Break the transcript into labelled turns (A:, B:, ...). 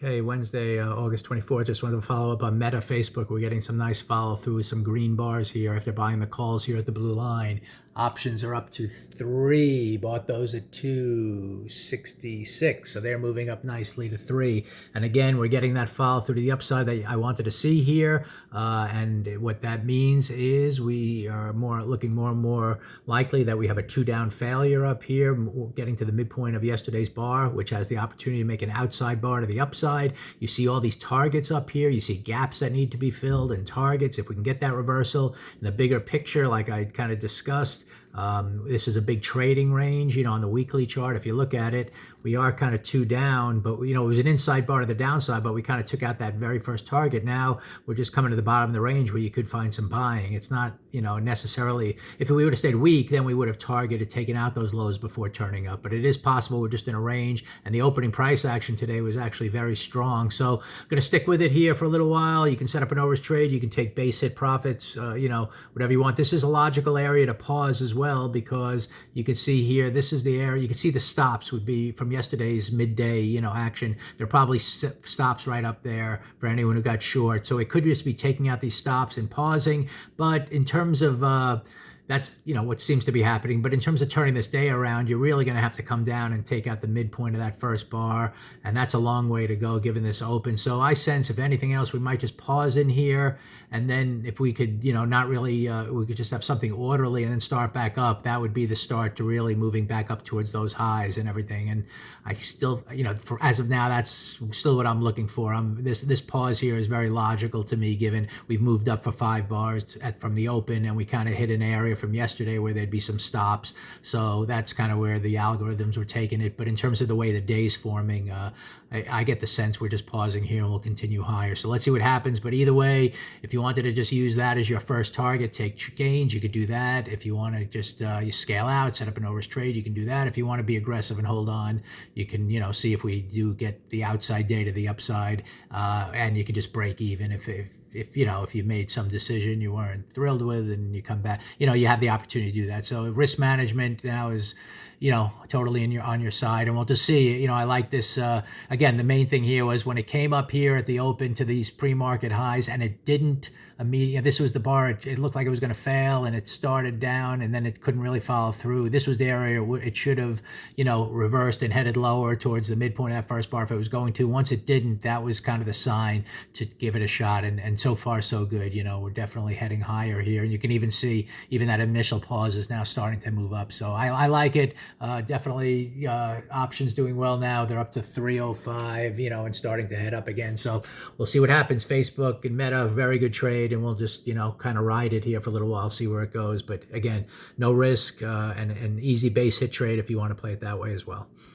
A: Okay, Wednesday, August 24th. Just wanted to follow up on Meta Facebook. We're getting some nice follow through with some green bars here after buying the calls here at the blue line. Options are up to 3. Bought those at 266. So they're moving up nicely to 3. And again, we're getting that follow through to the upside that I wanted to see here. And what that means is we are looking more and more likely that we have a 2 down failure up here, getting to the midpoint of yesterday's bar, which has the opportunity to make an outside bar to the upside. You see all these targets up here. You see gaps that need to be filled and targets. If we can get that reversal in the bigger picture, like I kind of discussed, this is a big trading range, on the weekly chart. If you look at it, we are kind of 2 down, but it was an inside bar to the downside, but we kind of took out that very first target. Now we're just coming to the bottom of the range where you could find some buying. It's not, necessarily, if we would have stayed weak, then we would have targeted taking out those lows before turning up, but it is possible we're just in a range, and the opening price action today was actually very strong. So I'm going to stick with it here for a little while. You can set up an overs trade. You can take base hit profits, whatever you want. This is a logical area to pause as well, because you can see here, this is the area. You can see the stops would be from yesterday's midday, action. There are probably stops right up there for anyone who got short. So it could just be taking out these stops and pausing. But in terms of that's what seems to be happening. But in terms of turning this day around, you're really going to have to come down and take out the midpoint of that first bar, and that's a long way to go given this open. So I sense, if anything else, we might just pause in here, and then if we could, not really, we could just have something orderly and then start back up. That would be the start to really moving back up towards those highs and everything. And I still, for as of now, that's still what I'm looking for. This pause here is very logical to me, given we've moved up for 5 bars from the open, and we kind of hit an area from yesterday where there'd be some stops. So that's kind of where the algorithms were taking it. But in terms of the way the day's forming, I get the sense we're just pausing here and we'll continue higher. So let's see what happens. But either way, if you wanted to just use that as your first target, take gains, you could do that. If you want to just you scale out, set up an overs trade, you can do that. If you want to be aggressive and hold on, you can see if we do get the outside day to the upside, and you can just break even if you made some decision you weren't thrilled with and you come back, you have the opportunity to do that. So risk management now is, totally on your side, and we'll just see. I like this. Again, the main thing here was when it came up here at the open to these pre-market highs, and it didn't immediately. This was the bar. It looked like it was going to fail, and it started down, and then it couldn't really follow through. This was the area it should have, reversed and headed lower towards the midpoint of that first bar if it was going to. Once it didn't, that was kind of the sign to give it a shot. And so far, so good. We're definitely heading higher here, and you can even see that initial pause is now starting to move up. So I like it. Definitely options doing well now. They're up to 305, and starting to head up again. So we'll see what happens. Facebook and Meta, very good trade, and we'll just, kind of ride it here for a little while, see where it goes. But again, no risk, and an easy base hit trade if you want to play it that way as well.